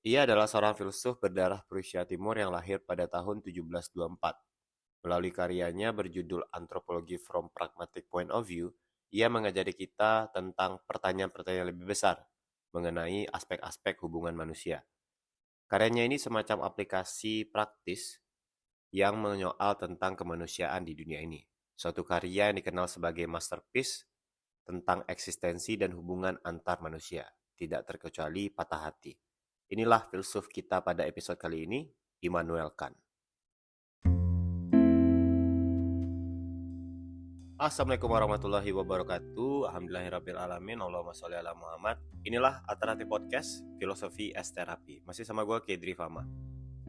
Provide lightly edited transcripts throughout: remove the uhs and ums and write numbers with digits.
Ia adalah seorang filsuf berdarah Prusia Timur yang lahir pada tahun 1724. Melalui karyanya berjudul Anthropology from Pragmatic Point of View, ia mengajari kita tentang pertanyaan-pertanyaan lebih besar mengenai aspek-aspek hubungan manusia. Karyanya ini semacam aplikasi praktis yang menyoal tentang kemanusiaan di dunia ini. Suatu karya yang dikenal sebagai masterpiece tentang eksistensi dan hubungan antar manusia, tidak terkecuali patah hati. Inilah filsuf kita pada episode kali ini, Immanuel Kant. Assalamualaikum warahmatullahi wabarakatuh. Alhamdulillahirrabbilalamin. Allahumma sholli ala Muhammad. Inilah Alternatif Podcast Filosofi as Terapi. Masih sama gue, Kedri Fama.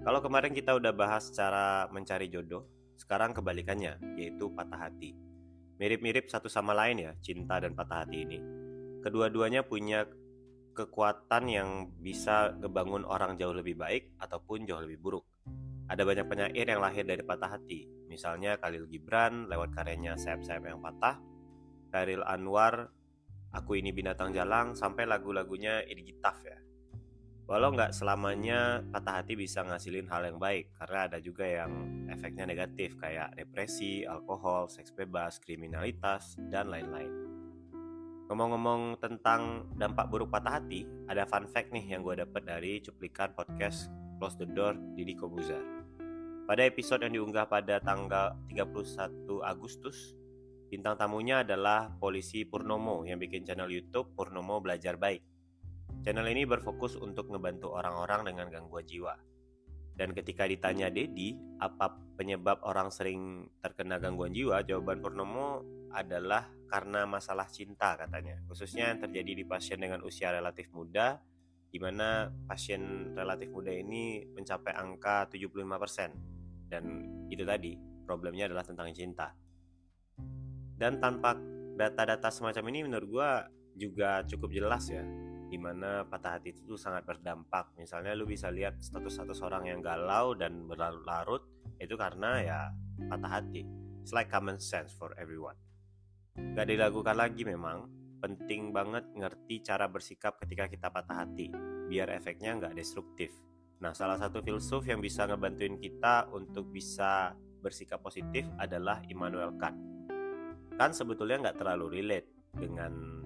Kalau kemarin kita udah bahas cara mencari jodoh, sekarang kebalikannya, yaitu patah hati. Mirip-mirip satu sama lain ya, cinta dan patah hati ini. Kedua-duanya punya kekuatan yang bisa ngebangun orang jauh lebih baik ataupun jauh lebih buruk. Ada banyak penyair yang lahir dari patah hati. Misalnya Khalil Gibran lewat karyanya Sayap-Sayap yang Patah, Khairil Anwar, Aku Ini Binatang Jalang, sampai lagu-lagunya Edi Gitaf ya. Walau nggak selamanya patah hati bisa ngasilin hal yang baik, karena ada juga yang efeknya negatif kayak depresi, alkohol, seks bebas, kriminalitas, dan lain-lain. Ngomong-ngomong tentang dampak buruk patah hati, ada fun fact nih yang gue dapet dari cuplikan podcast Close the Door Didi Kobuzar. Pada episode yang diunggah pada tanggal 31 Agustus, bintang tamunya adalah Polisi Purnomo yang bikin channel YouTube Purnomo Belajar Baik. Channel ini berfokus untuk ngebantu orang-orang dengan gangguan jiwa. Dan ketika ditanya Dedi, apa penyebab orang sering terkena gangguan jiwa, jawaban Purnomo adalah karena masalah cinta katanya. Khususnya yang terjadi di pasien dengan usia relatif muda, di mana pasien relatif muda ini mencapai angka 75%. Dan itu tadi, problemnya adalah tentang cinta. Dan tanpa data-data semacam ini menurut gue juga cukup jelas ya, dimana patah hati itu sangat berdampak. Misalnya lu bisa lihat status-status orang yang galau dan berlarut-larut itu karena ya patah hati. It's like common sense for everyone. Gak diragukan lagi memang, penting banget ngerti cara bersikap ketika kita patah hati, biar efeknya gak destruktif. Nah, salah satu filsuf yang bisa ngebantuin kita untuk bisa bersikap positif adalah Immanuel Kant. Kant sebetulnya nggak terlalu relate dengan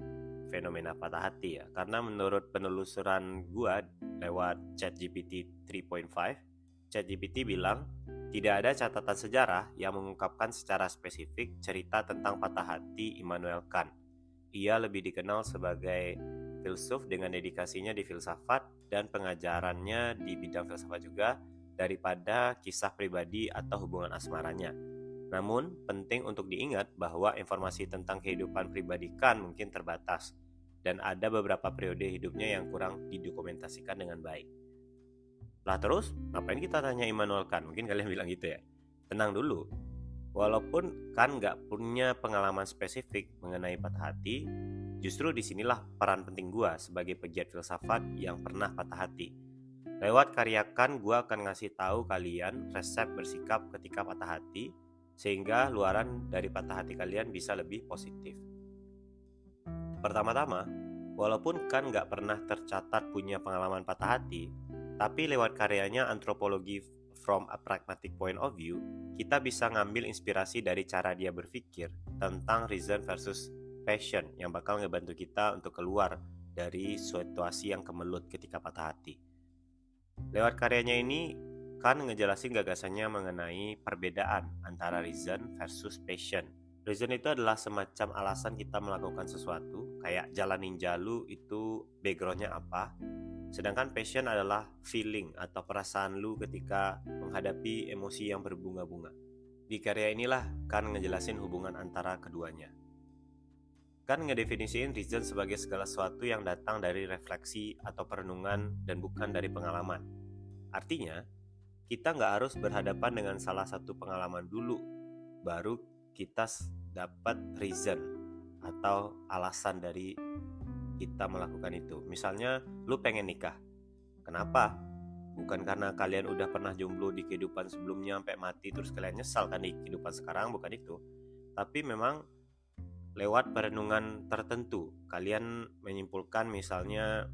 fenomena patah hati ya, karena menurut penelusuran gua lewat ChatGPT 3.5, ChatGPT bilang tidak ada catatan sejarah yang mengungkapkan secara spesifik cerita tentang patah hati Immanuel Kant. Ia lebih dikenal sebagai filsuf dengan dedikasinya di filsafat dan pengajarannya di bidang filsafat juga daripada kisah pribadi atau hubungan asmaranya. Namun, penting untuk diingat bahwa informasi tentang kehidupan pribadi Kant mungkin terbatas, dan ada beberapa periode hidupnya yang kurang didokumentasikan dengan baik. Lah terus, ngapain kita tanya Immanuel Kant? Mungkin kalian bilang gitu ya. Tenang dulu, walaupun Kant nggak punya pengalaman spesifik mengenai patah hati, justru disinilah peran penting gua sebagai pegiat filsafat yang pernah patah hati. Lewat karya Kant, gua akan ngasih tahu kalian resep bersikap ketika patah hati, sehingga luaran dari patah hati kalian bisa lebih positif. Pertama-tama, walaupun Kant nggak pernah tercatat punya pengalaman patah hati, tapi lewat karyanya Anthropology from a Pragmatic Point of View, kita bisa ngambil inspirasi dari cara dia berpikir tentang reason versus passion yang bakal ngebantu kita untuk keluar dari situasi yang kemelut ketika patah hati. Lewat karyanya ini, Kant ngejelasin gagasannya mengenai perbedaan antara reason versus passion. Reason itu adalah semacam alasan kita melakukan sesuatu, kayak jalan ninja lu itu backgroundnya apa. Sedangkan passion adalah feeling atau perasaan lu ketika menghadapi emosi yang berbunga-bunga. Di karya inilah Kant ngejelasin hubungan antara keduanya. Kant ngedefinisiin reason sebagai segala sesuatu yang datang dari refleksi atau perenungan dan bukan dari pengalaman. Artinya, kita nggak harus berhadapan dengan salah satu pengalaman dulu, baru kita dapat reason atau alasan dari kita melakukan itu. Misalnya, lu pengen nikah. Kenapa? Bukan karena kalian udah pernah jomblo di kehidupan sebelumnya sampai mati terus kalian nyesal kan di kehidupan sekarang, bukan itu. Tapi memang lewat perenungan tertentu, kalian menyimpulkan misalnya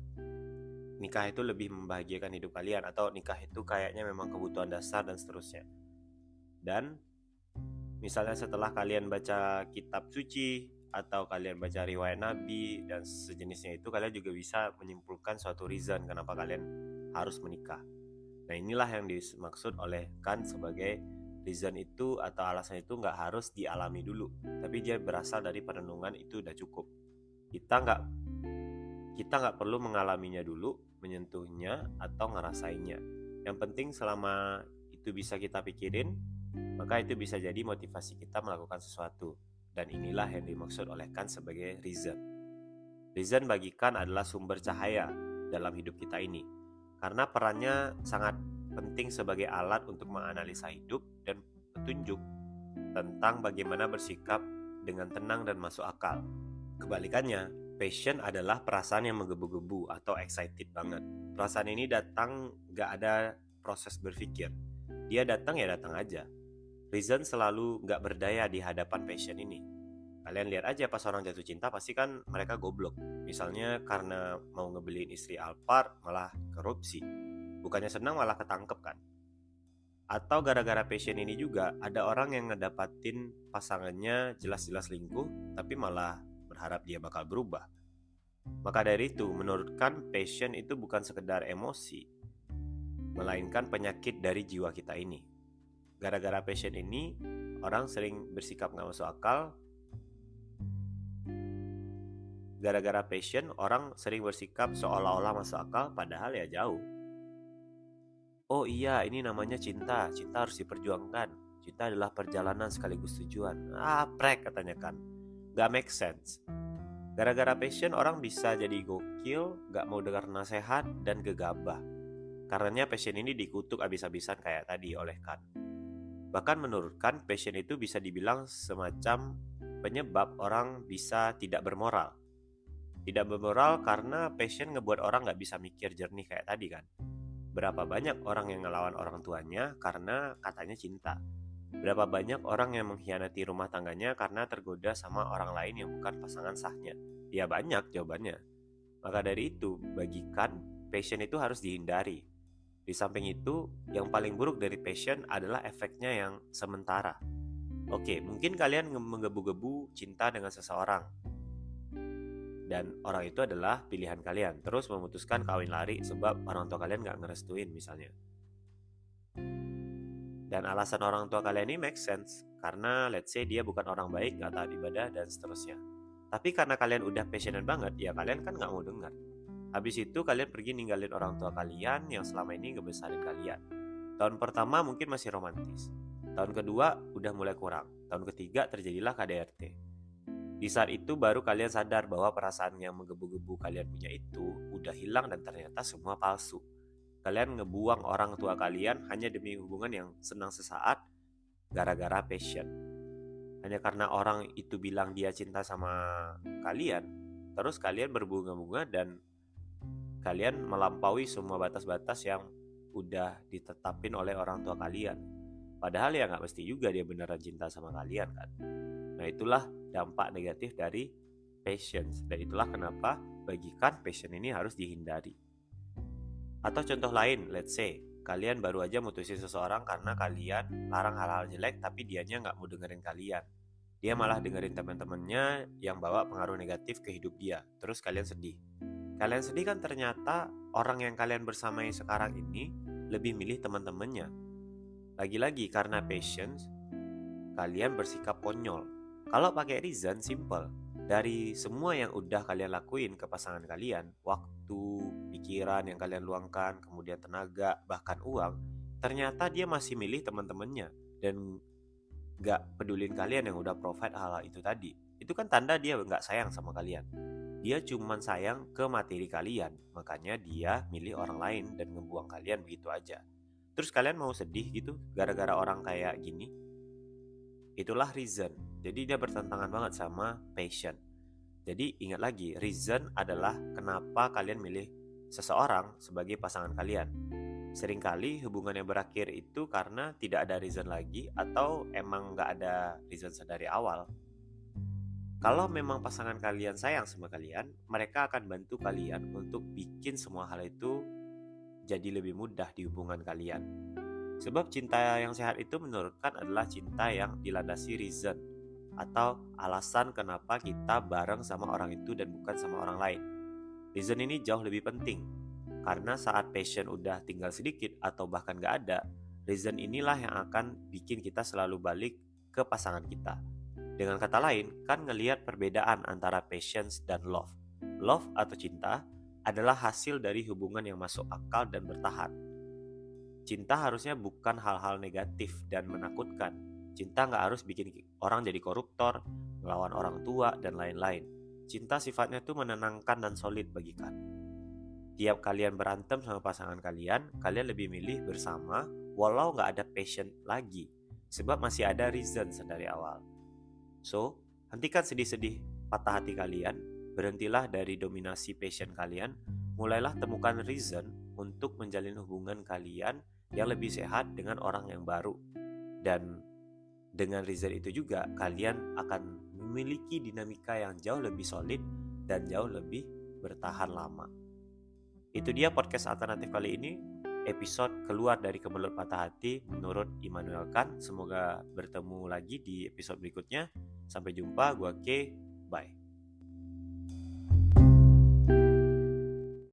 nikah itu lebih membahagiakan hidup kalian, atau nikah itu kayaknya memang kebutuhan dasar dan seterusnya. Dan misalnya setelah kalian baca kitab suci atau kalian baca riwayat Nabi dan sejenisnya itu, kalian juga bisa menyimpulkan suatu reason kenapa kalian harus menikah. Nah, inilah yang dimaksud oleh Kant sebagai reason itu atau alasan itu nggak harus dialami dulu, tapi dia berasal dari perenungan, itu udah cukup. Kita nggak perlu mengalaminya dulu, menyentuhnya atau ngerasainnya. Yang penting selama itu bisa kita pikirin, maka itu bisa jadi motivasi kita melakukan sesuatu. Dan inilah yang dimaksud oleh Kant sebagai reason. Reason bagi Kant adalah sumber cahaya dalam hidup kita ini, karena perannya sangat penting sebagai alat untuk menganalisa hidup dan petunjuk tentang bagaimana bersikap dengan tenang dan masuk akal. Kebalikannya, passion adalah perasaan yang menggebu-gebu atau excited banget. Perasaan ini datang gak ada proses berpikir. Dia datang ya datang aja. Reason selalu gak berdaya di hadapan passion ini. Kalian lihat aja pas orang jatuh cinta pasti kan mereka goblok. Misalnya karena mau ngebeliin istri Alphard malah korupsi. Bukannya senang malah ketangkep kan. Atau gara-gara passion ini juga ada orang yang ngedapatin pasangannya jelas-jelas selingkuh tapi malah berharap dia bakal berubah. Maka dari itu, menurut Kant, passion itu bukan sekedar emosi, melainkan penyakit dari jiwa kita ini. Gara-gara passion ini, orang sering bersikap gak masuk akal. Gara-gara passion, orang sering bersikap seolah-olah masuk akal, padahal ya jauh. Oh iya, ini namanya cinta. Cinta harus diperjuangkan. Cinta adalah perjalanan sekaligus tujuan. Prek katanya kan. Gak make sense. Gara-gara passion, orang bisa jadi gokil, gak mau dengar nasihat, dan gegabah. Karenanya passion ini dikutuk abis-abisan kayak tadi oleh Kant. Bahkan menurut Kant, passion itu bisa dibilang semacam penyebab orang bisa tidak bermoral. Tidak bermoral karena passion ngebuat orang gak bisa mikir jernih kayak tadi kan. Berapa banyak orang yang ngelawan orang tuanya karena katanya cinta. Berapa banyak orang yang mengkhianati rumah tangganya karena tergoda sama orang lain yang bukan pasangan sahnya. Ya banyak jawabannya. Maka dari itu, bagi Kant, passion itu harus dihindari. Di samping itu, yang paling buruk dari passion adalah efeknya yang sementara. Oke, mungkin kalian menggebu-gebu cinta dengan seseorang, dan orang itu adalah pilihan kalian. Terus memutuskan kawin lari sebab orang tua kalian gak ngerestuin misalnya. Dan alasan orang tua kalian ini make sense, karena let's say dia bukan orang baik, gak taat ibadah, dan seterusnya. Tapi karena kalian udah passionate banget, ya kalian kan gak mau dengar. Habis itu kalian pergi ninggalin orang tua kalian yang selama ini ngebesarin kalian. Tahun pertama mungkin masih romantis. Tahun kedua udah mulai kurang. Tahun ketiga terjadilah KDRT. Di saat itu baru kalian sadar bahwa perasaan yang menggebu-gebu kalian punya itu udah hilang dan ternyata semua palsu. Kalian ngebuang orang tua kalian hanya demi hubungan yang senang sesaat gara-gara passion. Hanya karena orang itu bilang dia cinta sama kalian, terus kalian berbunga-bunga dan kalian melampaui semua batas-batas yang udah ditetapin oleh orang tua kalian. Padahal ya gak mesti juga dia beneran cinta sama kalian kan. Nah itulah dampak negatif dari passion. Dan itulah kenapa bagi Kant passion ini harus dihindari. Atau contoh lain, let's say kalian baru aja mutusin seseorang karena kalian larang hal-hal jelek, tapi dianya gak mau dengerin kalian. Dia malah dengerin teman-temannya yang bawa pengaruh negatif ke hidup dia. Terus kalian sedih. Kalian sedih kan ternyata orang yang kalian bersamai sekarang ini lebih milih teman-temannya. Lagi-lagi karena passion, kalian bersikap konyol. Kalau pakai reason, simple. Dari semua yang udah kalian lakuin ke pasangan kalian, waktu, pikiran yang kalian luangkan, kemudian tenaga, bahkan uang, ternyata dia masih milih teman-temannya dan gak pedulin kalian yang udah provide hal itu tadi. Itu kan tanda dia gak sayang sama kalian. Dia cuman sayang ke materi kalian, makanya dia milih orang lain dan ngebuang kalian begitu aja. Terus kalian mau sedih gitu gara-gara orang kayak gini? Itulah reason. Jadi dia bertentangan banget sama passion. Jadi ingat lagi, reason adalah kenapa kalian milih seseorang sebagai pasangan kalian. Seringkali hubungan yang berakhir itu karena tidak ada reason lagi, atau emang gak ada reason dari awal. Kalau memang pasangan kalian sayang sama kalian, mereka akan bantu kalian untuk bikin semua hal itu jadi lebih mudah di hubungan kalian. Sebab cinta yang sehat itu menurutkan adalah cinta yang dilandasi reason atau alasan kenapa kita bareng sama orang itu dan bukan sama orang lain. Reason ini jauh lebih penting karena saat passion udah tinggal sedikit atau bahkan gak ada, reason inilah yang akan bikin kita selalu balik ke pasangan kita. Dengan kata lain, kan ngelihat perbedaan antara passion dan love. Love atau cinta adalah hasil dari hubungan yang masuk akal dan bertahan. Cinta harusnya bukan hal-hal negatif dan menakutkan. Cinta nggak harus bikin orang jadi koruptor, melawan orang tua, dan lain-lain. Cinta sifatnya tuh menenangkan dan solid bagikan. Tiap kalian berantem sama pasangan kalian lebih milih bersama walau nggak ada passion lagi. Sebab masih ada reason dari awal. So, hentikan sedih-sedih patah hati kalian, berhentilah dari dominasi passion kalian, mulailah temukan reason untuk menjalin hubungan kalian yang lebih sehat dengan orang yang baru. Dan dengan reason itu juga kalian akan memiliki dinamika yang jauh lebih solid dan jauh lebih bertahan lama. Itu dia podcast alternatif kali ini, episode keluar dari kemelut patah hati menurut Immanuel Kant. Semoga bertemu lagi di episode berikutnya. Sampai jumpa, gua K, bye.